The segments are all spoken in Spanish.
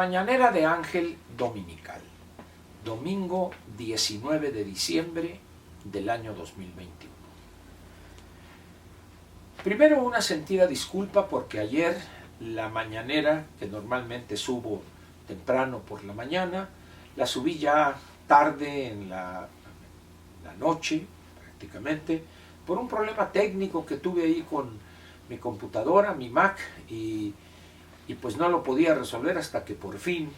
mañanera de Ángel dominical, domingo 19 de diciembre del año 2021. Primero, una sentida disculpa porque ayer la mañanera, que normalmente subo temprano por la mañana, la subí ya tarde en la noche, prácticamente, por un problema técnico que tuve ahí con mi computadora, mi Mac, y pues no lo podía resolver hasta que por fin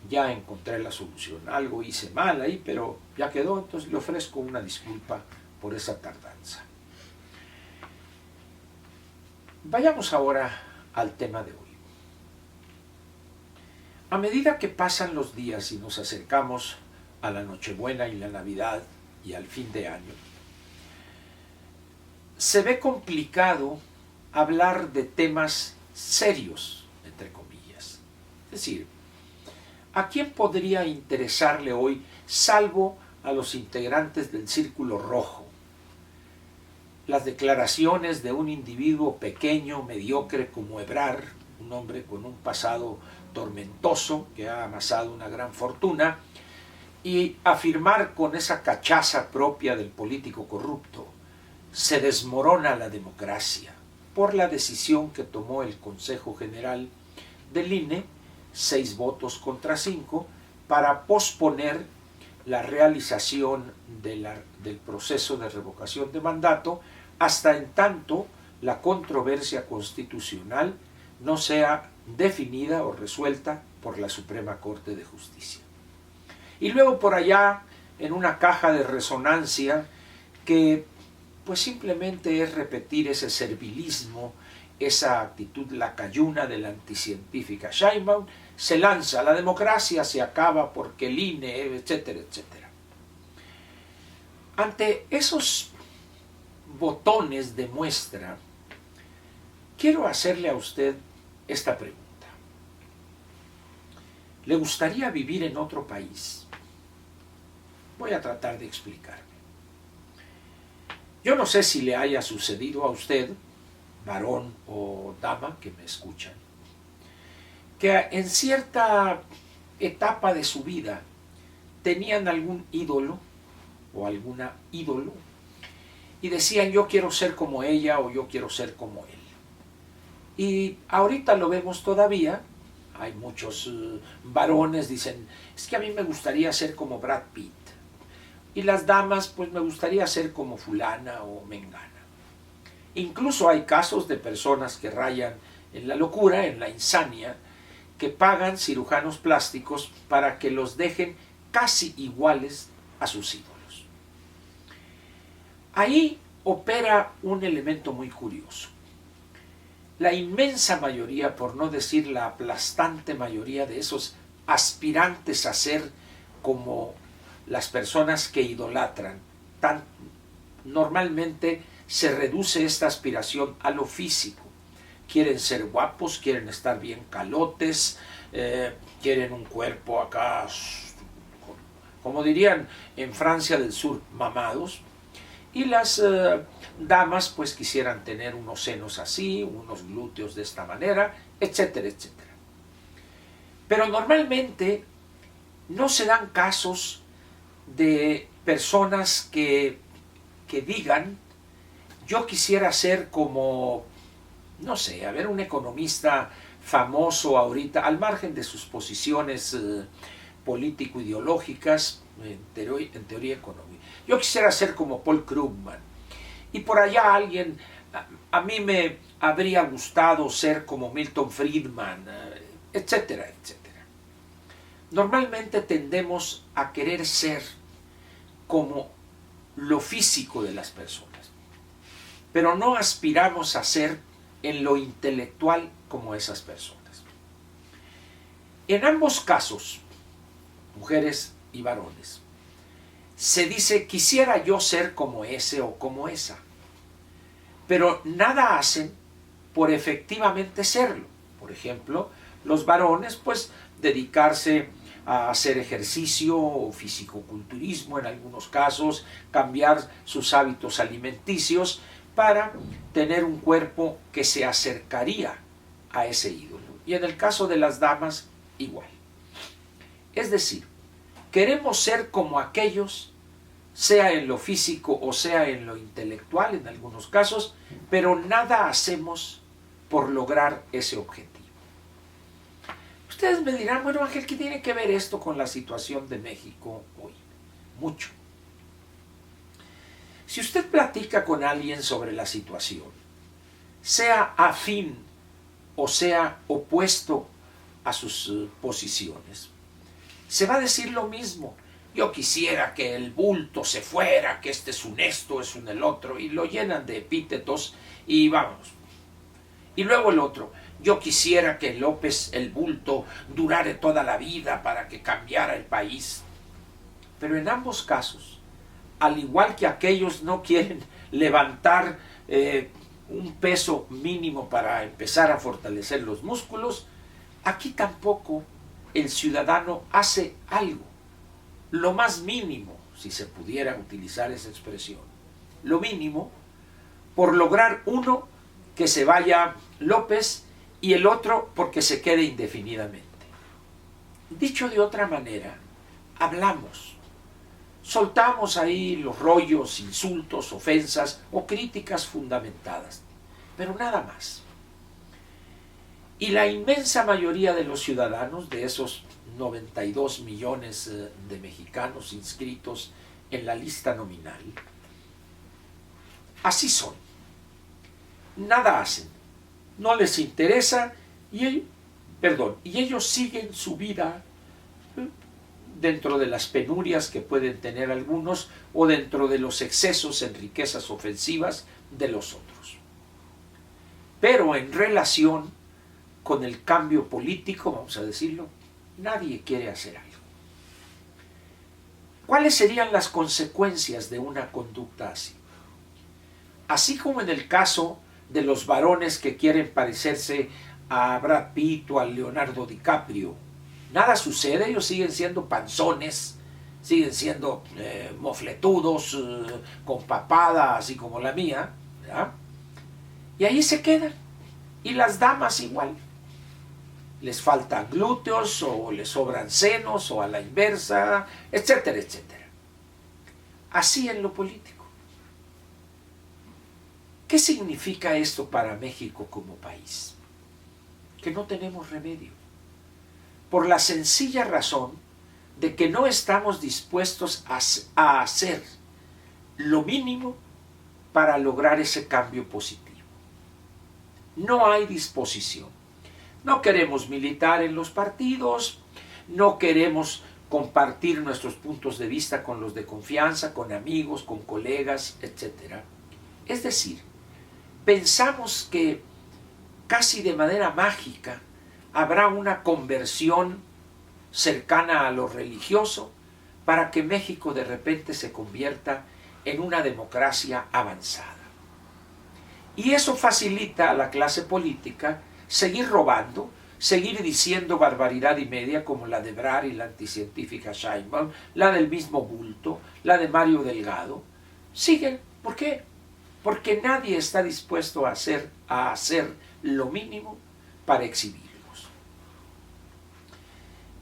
ya encontré la solución. Algo hice mal ahí, pero ya quedó, entonces le ofrezco una disculpa por esa tardanza. Vayamos ahora al tema de hoy. A medida que pasan los días y nos acercamos a la Nochebuena y la Navidad y al fin de año, se ve complicado hablar de temas serios, entre comillas. Es decir, ¿a quién podría interesarle hoy, salvo a los integrantes del Círculo Rojo, las declaraciones de un individuo pequeño, mediocre como Ebrard, un hombre con un pasado tormentoso que ha amasado una gran fortuna, y afirmar con esa cachaza propia del político corrupto: se desmorona la democracia por la decisión que tomó el Consejo General del INE, 6 votos contra 5, para posponer la realización del proceso de revocación de mandato hasta en tanto la controversia constitucional no sea definida o resuelta por la Suprema Corte de Justicia. Y luego por allá, en una caja de resonancia que pues simplemente es repetir ese servilismo, esa actitud lacayuna de la anticientífica Sheinbaum, se lanza: la democracia se acaba porque el INE, etcétera, etcétera. Ante esos botones de muestra, quiero hacerle a usted esta pregunta. ¿Le gustaría vivir en otro país? Voy a tratar de explicarme. Yo no sé si le haya sucedido a usted, varón o dama que me escuchan, que en cierta etapa de su vida tenían algún ídolo o alguna ídolo y decían: yo quiero ser como ella o yo quiero ser como él. Y ahorita lo vemos todavía. Hay muchos varones dicen: es que a mí me gustaría ser como Brad Pitt. Y las damas, pues me gustaría ser como fulana o mengana. Incluso hay casos de personas que rayan en la locura, en la insania, que pagan cirujanos plásticos para que los dejen casi iguales a sus ídolos. Ahí opera un elemento muy curioso. La inmensa mayoría, por no decir la aplastante mayoría de esos aspirantes a ser como las personas que idolatran, normalmente se reduce esta aspiración a lo físico. Quieren ser guapos, quieren estar bien calotes, quieren un cuerpo acá, como dirían en Francia del Sur, mamados. Y las damas pues quisieran tener unos senos así, unos glúteos de esta manera, etcétera, etcétera. Pero normalmente no se dan casos de personas que digan: yo quisiera ser como, no sé, a ver, un economista famoso ahorita, al margen de sus posiciones político-ideológicas, en teoría económica. Yo quisiera ser como Paul Krugman. Y por allá alguien: a mí me habría gustado ser como Milton Friedman, etcétera, etcétera. Normalmente tendemos a querer ser como lo físico de las personas, pero no aspiramos a ser en lo intelectual como esas personas. En ambos casos, mujeres y varones, se dice: quisiera yo ser como ese o como esa, pero nada hacen por efectivamente serlo. Por ejemplo, los varones pues dedicarse a hacer ejercicio o fisicoculturismo en algunos casos, cambiar sus hábitos alimenticios para tener un cuerpo que se acercaría a ese ídolo. Y en el caso de las damas, igual. Es decir, queremos ser como aquellos, sea en lo físico o sea en lo intelectual en algunos casos, pero nada hacemos por lograr ese objetivo. Ustedes me dirán, bueno, Ángel, ¿qué tiene que ver esto con la situación de México hoy? Mucho. Si usted platica con alguien sobre la situación, sea afín o sea opuesto a sus posiciones, se va a decir lo mismo. Yo quisiera que el bulto se fuera, que este es un esto, es un el otro, y lo llenan de epítetos y vamos. Y luego el otro, yo quisiera que López el bulto durara toda la vida para que cambiara el país. Pero en ambos casos, al igual que aquellos no quieren levantar un peso mínimo para empezar a fortalecer los músculos, aquí tampoco el ciudadano hace algo, lo más mínimo, si se pudiera utilizar esa expresión, lo mínimo, por lograr uno que se vaya López y el otro porque se quede indefinidamente. Dicho de otra manera, hablamos, soltamos ahí los rollos, insultos, ofensas o críticas fundamentadas, pero nada más. Y la inmensa mayoría de los ciudadanos, de esos 92 millones de mexicanos inscritos en la lista nominal, así son. Nada hacen, no les interesa y ellos siguen su vida dentro de las penurias que pueden tener algunos o dentro de los excesos en riquezas ofensivas de los otros. Pero en relación con el cambio político, vamos a decirlo, nadie quiere hacer algo. ¿Cuáles serían las consecuencias de una conducta así? Así como en el caso de los varones que quieren parecerse a Brad Pitt o a Leonardo DiCaprio, nada sucede, ellos siguen siendo panzones, siguen siendo mofletudos, con papada así como la mía, ¿verdad? Y ahí se quedan. Y las damas igual. Les faltan glúteos o les sobran senos o a la inversa, etcétera, etcétera. Así en lo político. ¿Qué significa esto para México como país? Que no tenemos remedio. Por la sencilla razón de que no estamos dispuestos a hacer lo mínimo para lograr ese cambio positivo. No hay disposición. No queremos militar en los partidos, no queremos compartir nuestros puntos de vista con los de confianza, con amigos, con colegas, etc. Es decir, pensamos que casi de manera mágica habrá una conversión cercana a lo religioso para que México de repente se convierta en una democracia avanzada. Y eso facilita a la clase política seguir robando, seguir diciendo barbaridad y media como la de Ebrard y la anticientífica Sheinbaum, la del mismo Bulto, la de Mario Delgado. Siguen. ¿Por qué? Porque nadie está dispuesto a hacer lo mínimo para exhibirlos.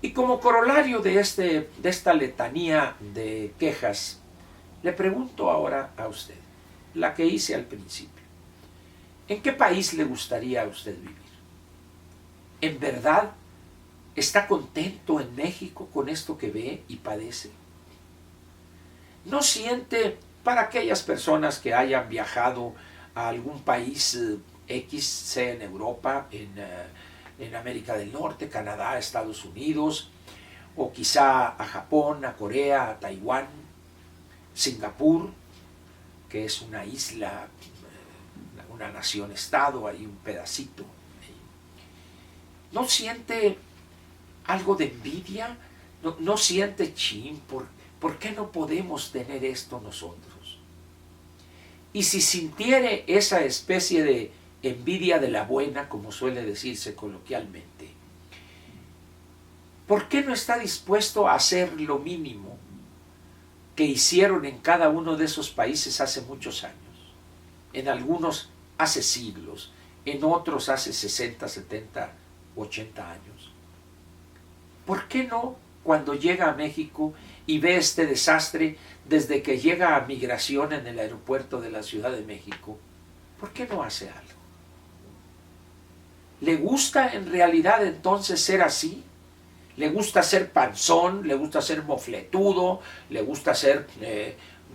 Y como corolario de esta letanía de quejas, le pregunto ahora a usted, la que hice al principio, ¿en qué país le gustaría a usted vivir? ¿En verdad está contento en México con esto que ve y padece? ¿No siente, para aquellas personas que hayan viajado a algún país X, sea en Europa, en América del Norte, Canadá, Estados Unidos, o quizá a Japón, a Corea, a Taiwán, Singapur, que es una isla, una nación-estado, ahí un pedacito? ¿No siente algo de envidia? ¿No siente ¿por qué no podemos tener esto nosotros? Y si sintiere esa especie de envidia de la buena, como suele decirse coloquialmente, ¿por qué no está dispuesto a hacer lo mínimo que hicieron en cada uno de esos países hace muchos años? En algunos hace siglos, en otros hace 60, 70, 80 años. ¿Por qué no cuando llega a México y ve este desastre desde que llega a migración en el aeropuerto de la Ciudad de México? ¿Por qué no hace algo? ¿Le gusta en realidad entonces ser así? ¿Le gusta ser panzón? ¿Le gusta ser mofletudo? ¿Le gusta ser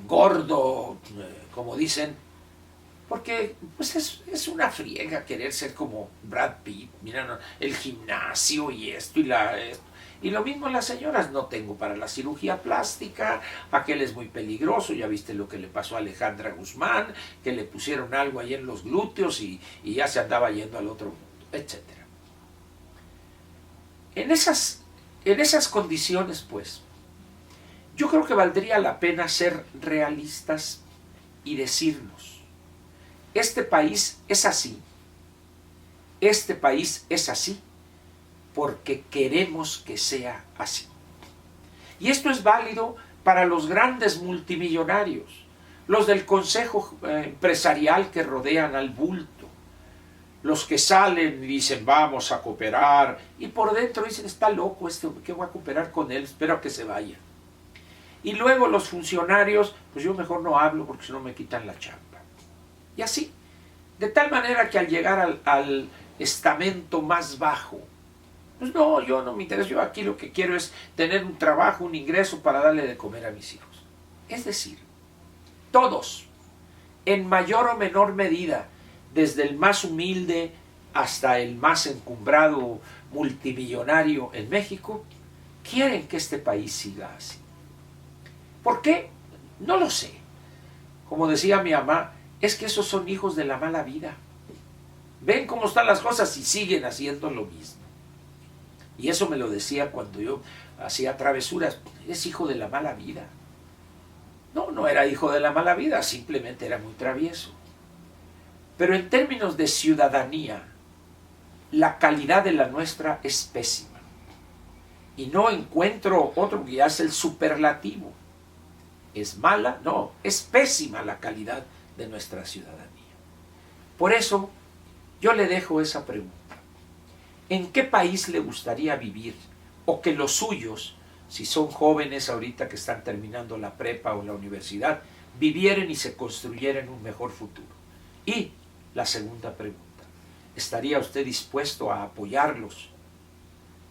gordo, como dicen? Porque pues es una friega querer ser como Brad Pitt. Mira, ¿no? El gimnasio y esto y lo mismo las señoras. No tengo para la cirugía plástica, aquel es muy peligroso. Ya viste lo que le pasó a Alejandra Guzmán, que le pusieron algo ahí en los glúteos y ya se andaba yendo al otro mundo, etc. En esas condiciones, pues, yo creo que valdría la pena ser realistas y decirnos: este país es así. Este país es así porque queremos que sea así. Y esto es válido para los grandes multimillonarios, los del consejo empresarial que rodean al bulto, los que salen y dicen vamos a cooperar, y por dentro dicen está loco este, ¿qué voy a cooperar con él? Espero que se vaya. Y luego los funcionarios, pues yo mejor no hablo porque si no me quitan la chamba. Y así, de tal manera que al llegar al estamento más bajo, pues no, yo no me interesa, yo aquí lo que quiero es tener un trabajo, un ingreso para darle de comer a mis hijos. Es decir, todos, en mayor o menor medida, desde el más humilde hasta el más encumbrado multimillonario en México, quieren que este país siga así. ¿Por qué? No lo sé. Como decía mi mamá, es que esos son hijos de la mala vida. Ven cómo están las cosas y siguen haciendo lo mismo. Y eso me lo decía cuando yo hacía travesuras. Es hijo de la mala vida. No, no era hijo de la mala vida, simplemente era muy travieso. Pero en términos de ciudadanía, la calidad de la nuestra es pésima. Y no encuentro otro que hace el superlativo. ¿Es mala? No, es pésima la calidad de nuestra ciudadanía. Por eso, yo le dejo esa pregunta. ¿En qué país le gustaría vivir? O que los suyos, si son jóvenes ahorita que están terminando la prepa o la universidad, vivieran y se construyeran un mejor futuro. Y la segunda pregunta, ¿estaría usted dispuesto a apoyarlos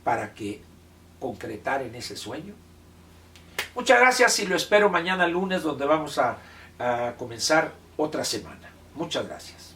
para que concretaran ese sueño? Muchas gracias y lo espero mañana lunes, donde vamos a comenzar otra semana. Muchas gracias.